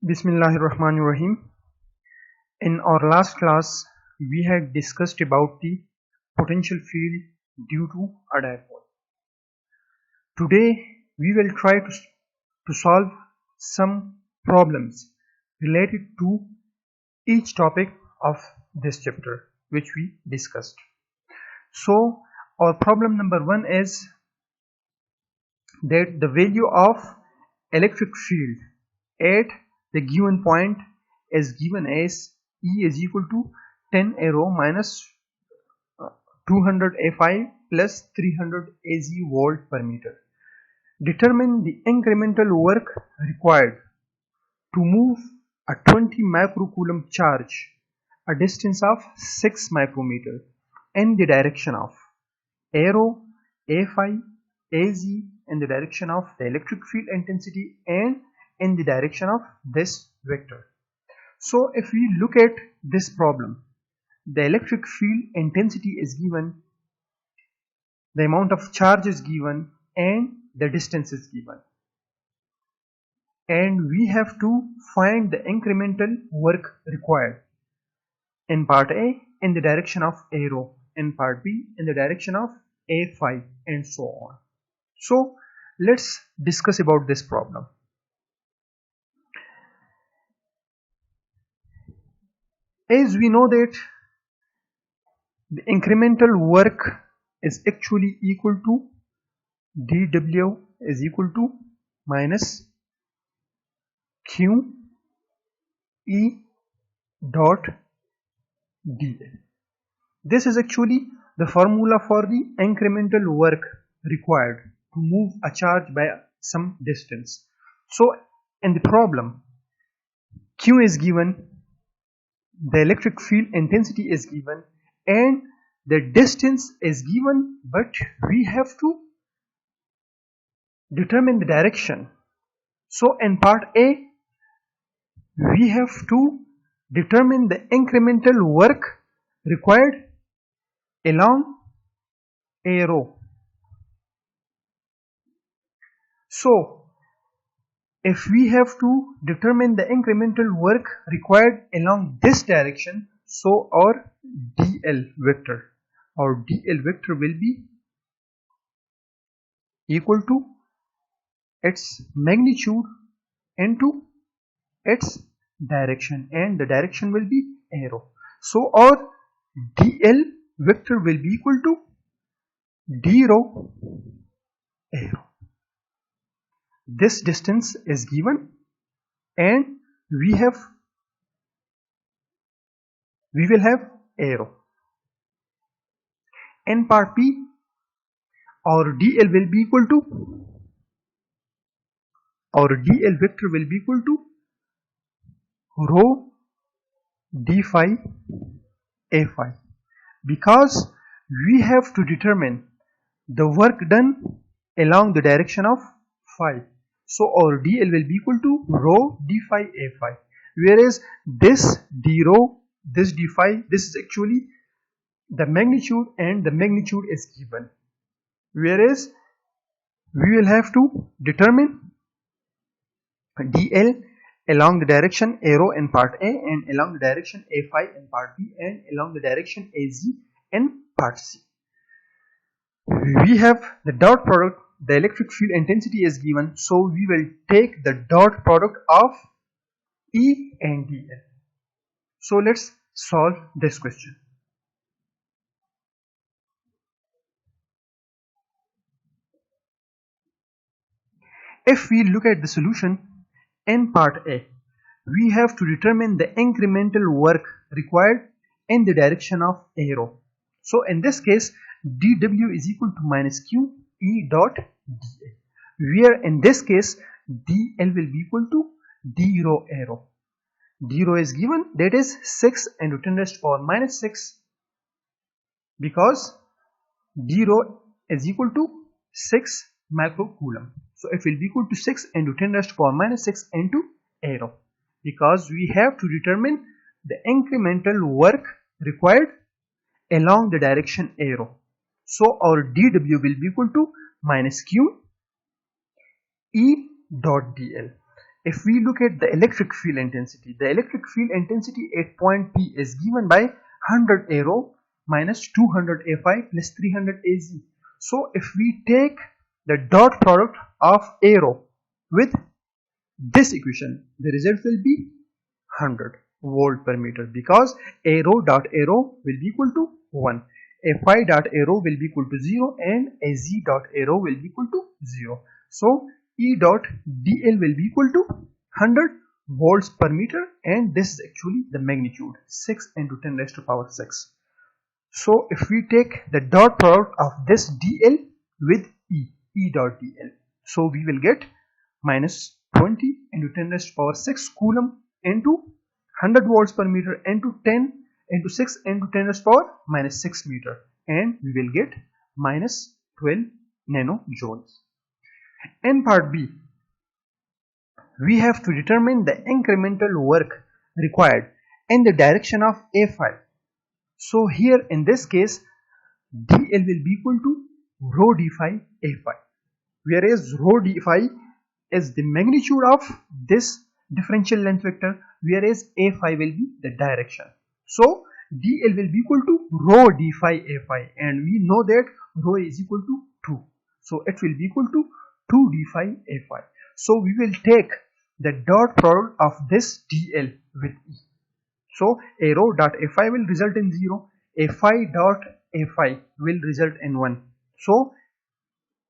Bismillahirrahmanirrahim. In our last class, we had discussed about the potential field due to a dipole. Today, we will try to solve some problems related to each topic of this chapter which we discussed. So, our problem number 1 is that the value of electric field at the given point is given as E is equal to 10 arrow minus 200 A5 plus 300 AZ volt per meter. Determine the incremental work required to move a 20 microcoulomb charge a distance of 6 micrometer in the direction of arrow A5 AZ in the direction of the electric field intensity and in the direction of this vector. So if we look at this problem, the electric field intensity is given, the amount of charge is given, and the distance is given. And we have to find the incremental work required. In part A, in the direction of arrow, in part B, in the direction of A5, and so on. So let's discuss about this problem. As we know that the incremental work is actually equal to dW is equal to minus Q E dot dL. This is actually the formula for the incremental work required to move a charge by some distance. So in the problem, Q is given, the electric field intensity is given, and the distance is given, but we have to determine the direction. So in part A, we have to determine the incremental work required along arrow. So if we have to determine the incremental work required along this direction, so our dl vector will be equal to its magnitude into its direction, and the direction will be arrow. So our dl vector will be equal to d rho arrow. This distance is given, and we will have arrow. In part B, our dl will be equal to, our dl vector will be equal to rho d phi a phi, because we have to determine the work done along the direction of phi. So our dl will be equal to rho d phi a phi, whereas this d rho, this d phi, this is actually the magnitude, and the magnitude is given, whereas we will have to determine dl along the direction arrow in part A, and along the direction a phi in part B, and along the direction az in part C. We have the dot product, the electric field intensity is given, so we will take the dot product of E and dl. So let's solve this question. If we look at the solution in part A, we have to determine the incremental work required in the direction of arrow. So in this case, dW is equal to minus Q E dot dl, where in this case dl will be equal to d rho arrow. D rho is given, that is 6 into 10 raised to power minus 6, because d rho is equal to 6 microcoulomb. So it will be equal to 6 into 10 raised to power minus 6 into arrow, because we have to determine the incremental work required along the direction arrow. So our dW will be equal to minus Q E dot dl. if we look at the electric field intensity at point P is given by 100 arrow minus 200 Fi plus 300 Az. So if we take the dot product of arrow with this equation, the result will be 100 volt per meter, because arrow dot arrow will be equal to 1, Fi dot arrow will be equal to 0, and Az dot arrow will be equal to 0. So E dot dl will be equal to 100 volts per meter, and this is actually the magnitude, 6 into 10 raised to power 6. So if we take the dot product of this dl with E dot dl, so we will get minus 20 into 10 raised to power 6 coulomb into 100 volts per meter into 10 into 6 into 10 raised to power minus 6 meter, and we will get minus 12 nanojoules. In part B, we have to determine the incremental work required in the direction of A phi. So here in this case, dl will be equal to rho d phi A phi, whereas rho d phi is the magnitude of this differential length vector, whereas A phi will be the direction. So dl will be equal to rho d phi A phi, and we know that rho is equal to 2. So it will be equal to 2 d phi A phi. So we will take the dot product of this dl with E. So arrow dot A phi will result in 0, A phi dot A phi will result in 1. So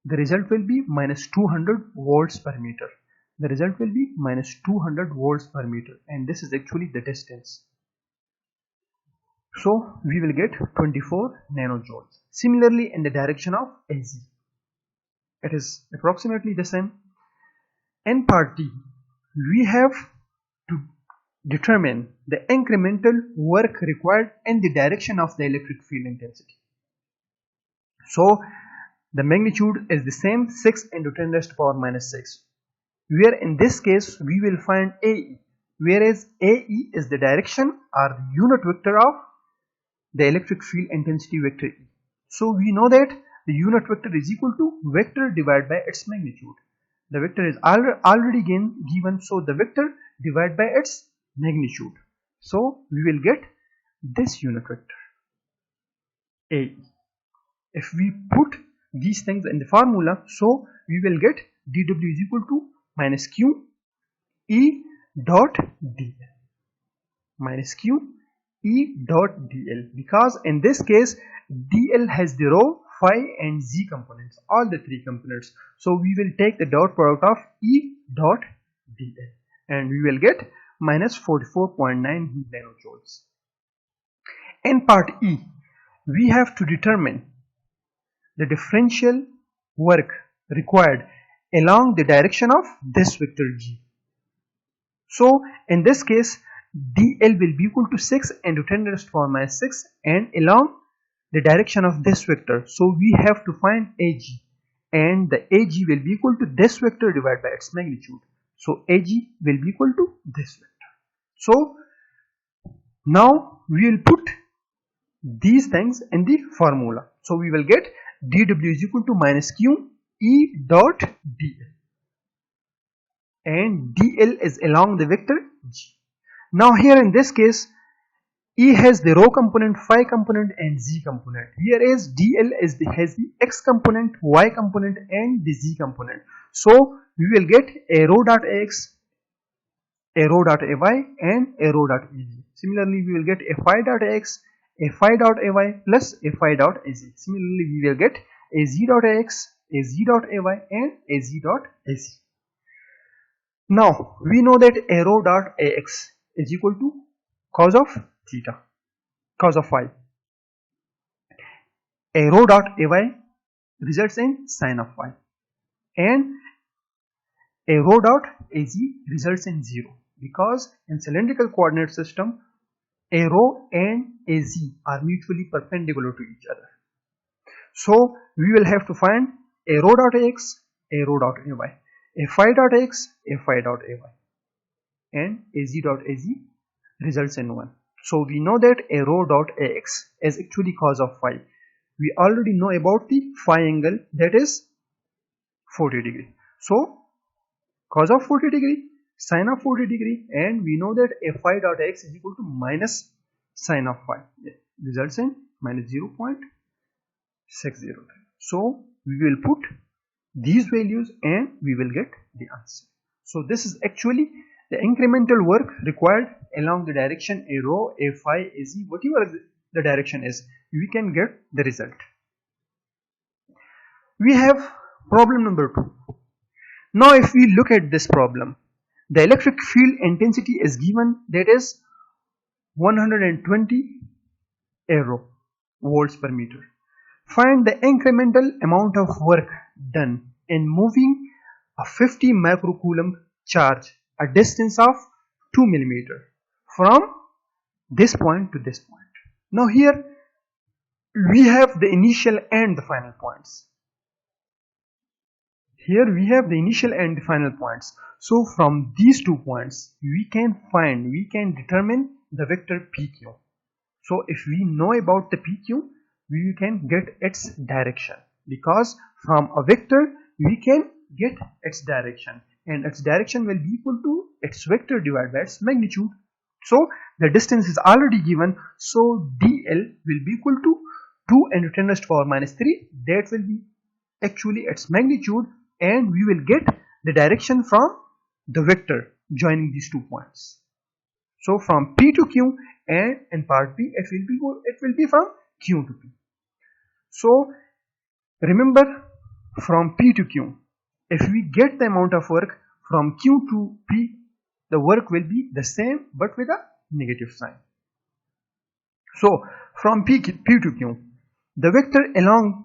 the result will be minus 200 volts per meter. The result will be minus 200 volts per meter, and this is actually the distance. So we will get 24 nanojoules. Similarly, in the direction of Az, it is approximately the same. In part D, we have to determine the incremental work required in the direction of the electric field intensity. So the magnitude is the same, 6 into 10 raised to power minus 6, where in this case we will find AE, whereas AE is the direction or the unit vector of the electric field intensity vector E. So we know that the unit vector is equal to vector divided by its magnitude. The vector is already given, so the vector divided by its magnitude. So we will get this unit vector AE. If we put these things in the formula, so we will get dw is equal to minus q E dot dl, minus q E dot dl, because in this case dl has the rho, phi and z components, all the three components. So we will take the dot product of E dot dl, and we will get minus 44.9 nanojoules. In part E, we have to determine the differential work required along the direction of this vector G. So in this case, dl will be equal to 6 into 10 raised to power minus 6, and along the direction of this vector, so we have to find Ag, and the Ag will be equal to this vector divided by its magnitude. So Ag will be equal to this vector. So now we will put these things in the formula. So we will get dw is equal to minus q E dot dl, and dl is along the vector G. Now here in this case, E has the rho component, phi component and z component, whereas dl has the x component, y component and the z component. So we will get arrow dot ax, arrow dot ay and arrow dot az. Similarly, we will get phi dot x, phi dot ay plus phi dot az. Similarly, we will get az dot ax, az dot ay and az dot az. Now we know that arrow dot ax is equal to cos of theta, cos of phi. Arrow dot ay results in sin of phi, and arrow dot az results in 0, because in cylindrical coordinate system arrow and az are mutually perpendicular to each other. So we will have to find arrow dot ax, arrow dot ay, phi dot x, phi dot ay, and az dot az results in 1. So we know that arrow dot ax is actually cos of phi. We already know about the phi angle, that is 40 degree. So cos of 40 degree sine of 40 degree, and we know that phi dot x is equal to minus sine of phi. It results in minus 0.603. So we will put these values and we will get the answer. So this is actually the incremental work required along the direction a rho, a phi, a z, whatever the direction is, we can get the result. We have problem number 2. Now if we look at this problem, the electric field intensity is given, that is 120 arrow volts per meter. Find the incremental amount of work done in moving a 50 microcoulomb charge a distance of 2 mm from this point to this point. Now here we have the initial and the final points. Here we have the initial and the final points. So from these 2 points we can determine the vector PQ. So if we know about the PQ, we can get its direction, because from a vector we can get its direction, and its direction will be equal to its vector divided by its magnitude. So the distance is already given, so dl will be equal to 2 into 10 raised to power minus 3. That will be actually its magnitude, and we will get the direction from the vector joining these 2 points. So from P to Q, and in part B it will be from Q to P. So remember, from P to Q, if we get the amount of work from Q to P, the work will be the same but with a negative sign. So from P to Q, the vector along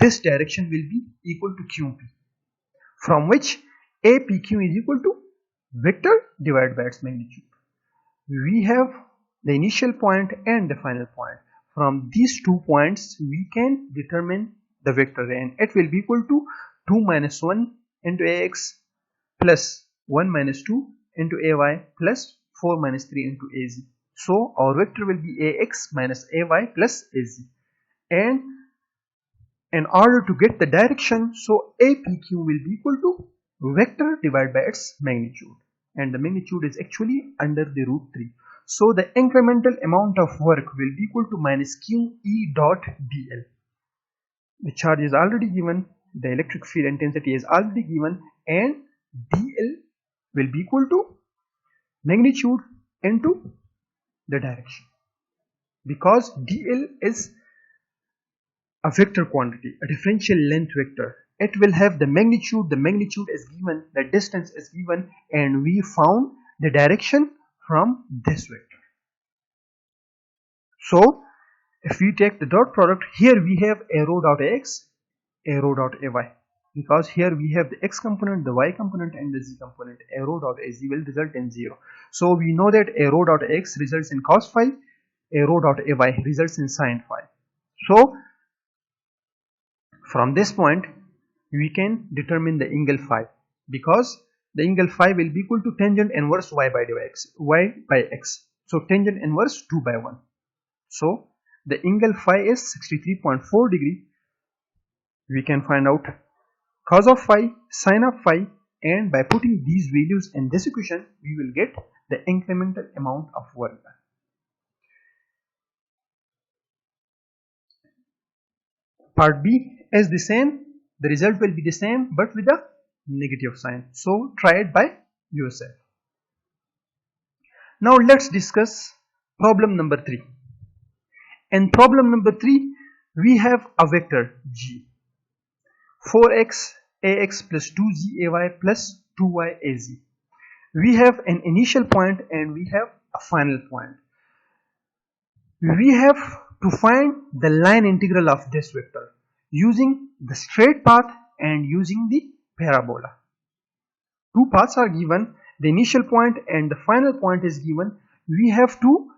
this direction will be equal to QP, from which APQ is equal to vector divided by its magnitude. We have the initial point and the final point. From these 2 points we can determine the vector, and it will be equal to 2 minus 1 into AX plus 1 minus 2 into AY plus 4 minus 3 into AZ. So our vector will be AX minus AY plus AZ. And in order to get the direction, so APQ will be equal to vector divided by its magnitude, and the magnitude is actually under the root 3. So the incremental amount of work will be equal to minus QE dot dl. The charge is already given, the electric field intensity is already given, and dl will be equal to magnitude into the direction, because dl is a vector quantity, a differential length vector. It will have the magnitude is given, the distance is given, and we found the direction from this vector. So if we take the dot product, here we have a rho dot x, a rho dot ay, because here we have the x component, the y component, and the z component. A rho dot az will result in 0. So we know that a rho dot x results in cos phi, a rho dot ay results in sin phi. So from this point we can determine the angle phi, because the angle phi will be equal to tangent inverse y by x. So tangent inverse 2 by 1. So the angle phi is 63.4 degree. We can find out cos of phi, sin of phi, and by putting these values in this equation we will get the incremental amount of work done. Part B is the same. The result will be the same but with a negative sign. So try it by yourself. Now let's discuss problem number 3. In problem number 3 we have a vector G, 4x ax plus 2z ay plus 2y az. We have an initial point and we have a final point. We have to find the line integral of this vector using the straight path and using the parabola. 2 paths are given, the initial point and the final point is given. We have to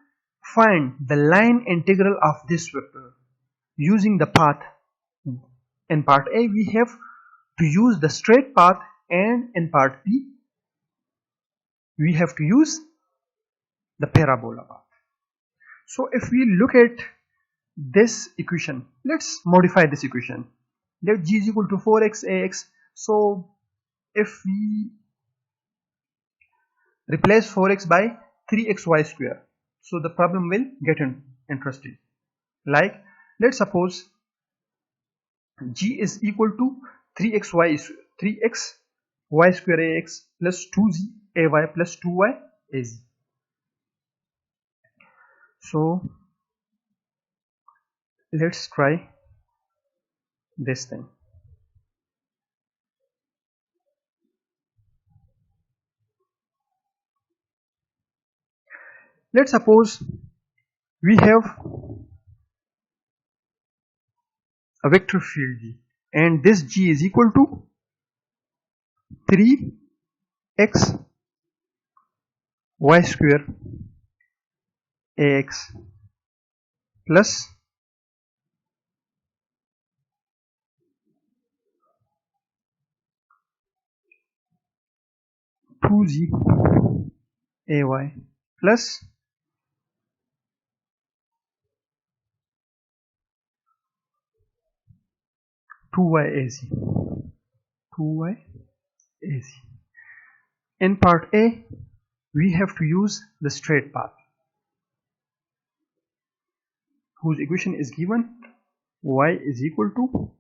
find the line integral of this vector using the path. In part A we have to use the straight path, and in part B we have to use the parabola path. So if we look at this equation, let's modify this equation. Let G is equal to 4x ax. So if we replace 4x by 3xy square. So the problem will get interesting. Like, let's suppose g is equal to 3xy square ax plus 2z ay plus 2y az. So let's try this thing. Let's suppose we have a vector field G, and this G is equal to 3x y square ax plus 2z ay plus 2y az. In part A, we have to use the straight path, whose equation is given y is equal to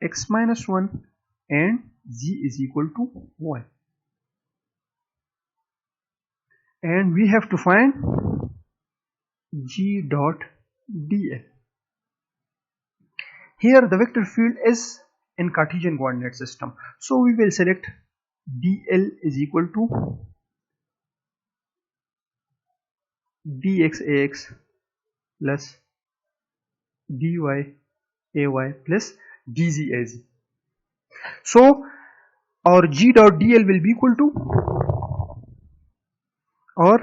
x minus 1 and z is equal to 1. And we have to find g dot dl. Here the vector field is in Cartesian coordinate system, so we will select dl is equal to dx ax plus dy ay plus dz az. So our g dot dl will be equal to, or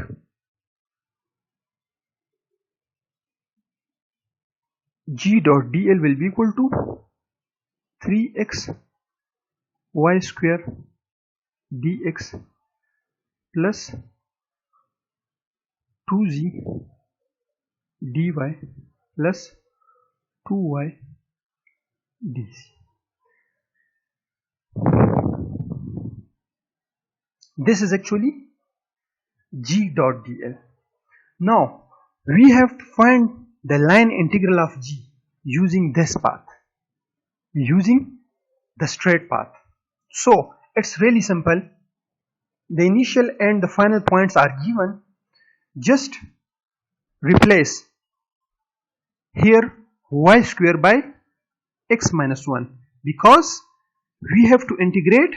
g dot dl will be equal to 3x y square dx plus 2z dy plus 2y dz. This is actually g dot dl. Now we have to find the line integral of g using this path, using the straight path. So it's really simple. The initial and the final points are given. Just replace here y square by x minus 1, because we have to integrate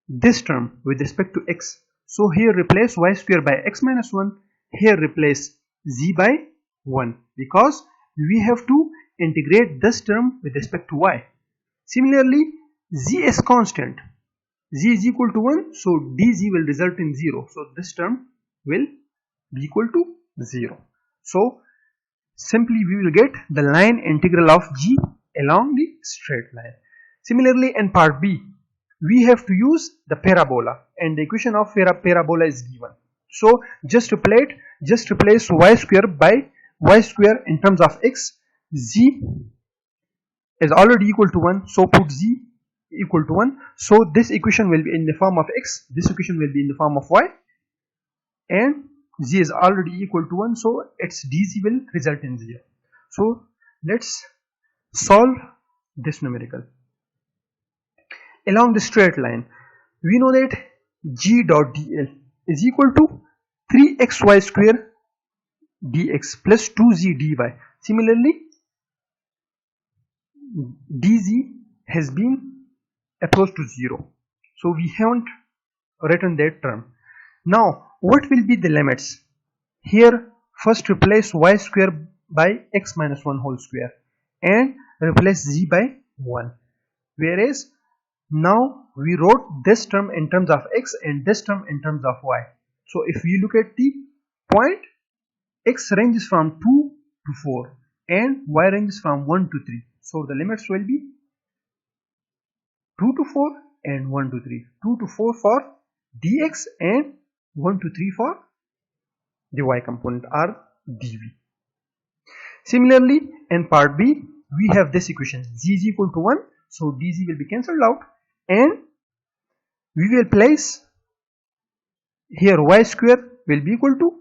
this term with respect to x. So here replace y square by x minus 1, here replace z by 1, because we have to integrate this term with respect to y. Similarly, z is constant, z is equal to 1, so dz will result in 0, so this term will be equal to 0. So simply we will get the line integral of g along the straight line. Similarly, in part B, we have to use the parabola, and the equation of parabola is given. So just replace y square by y square in terms of x. Z is already equal to 1, so put z equal to 1. So this equation will be in the form of x, this equation will be in the form of y, and z is already equal to 1, so its dz will result in 0. So let's solve this numerical. Along the straight line, we know that g dot dl is equal to 3xy square dx plus 2z dy. Similarly, dz has been approached to 0, so we haven't written that term. Now what will be the limits? Here first replace y square by x minus 1 whole square and replace z by 1, whereas now we wrote this term in terms of x and this term in terms of y. So if we look at the point, x ranges from 2 to 4 and y ranges from 1 to 3. So the limits will be 2 to 4 and 1 to 3. 2 to 4 for dx and 1 to 3 for the y component or dv. Similarly, in part B, we have this equation, z is equal to 1, so dz will be cancelled out, and we will place here y square will be equal to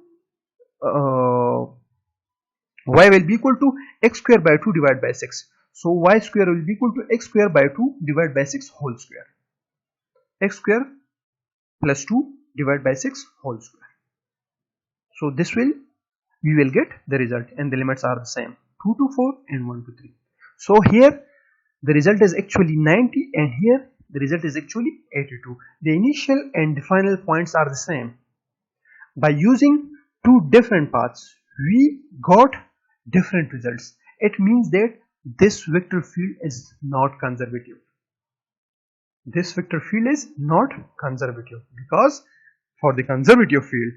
y will be equal to x square by 2 divided by 6. So y square will be equal to x square by 2 divided by 6 whole square. X square plus 2 divided by 6 whole square. So this will, we will get the result, and the limits are the same, 2 to 4 and 1 to 3. So here the result is actually 90, and here the result is actually 82. The initial and the final points are the same. By using two different paths, we got different results. It means that this vector field is not conservative. This vector field is not conservative, because for the conservative field,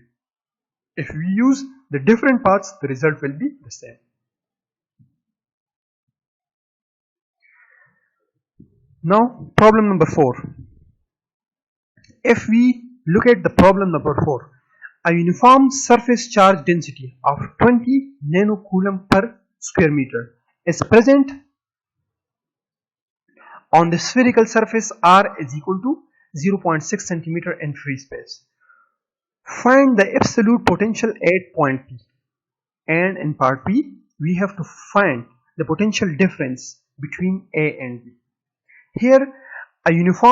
if we use the different paths, the result will be the same. Now problem number 4. If we look at the problem number 4, a uniform surface charge density of 20 nanocoulomb per square meter is present on the spherical surface R is equal to 0.6 centimeter in free space. Find the absolute potential at point P. And in part P, we have to find the potential difference between A and B. Here, a uniform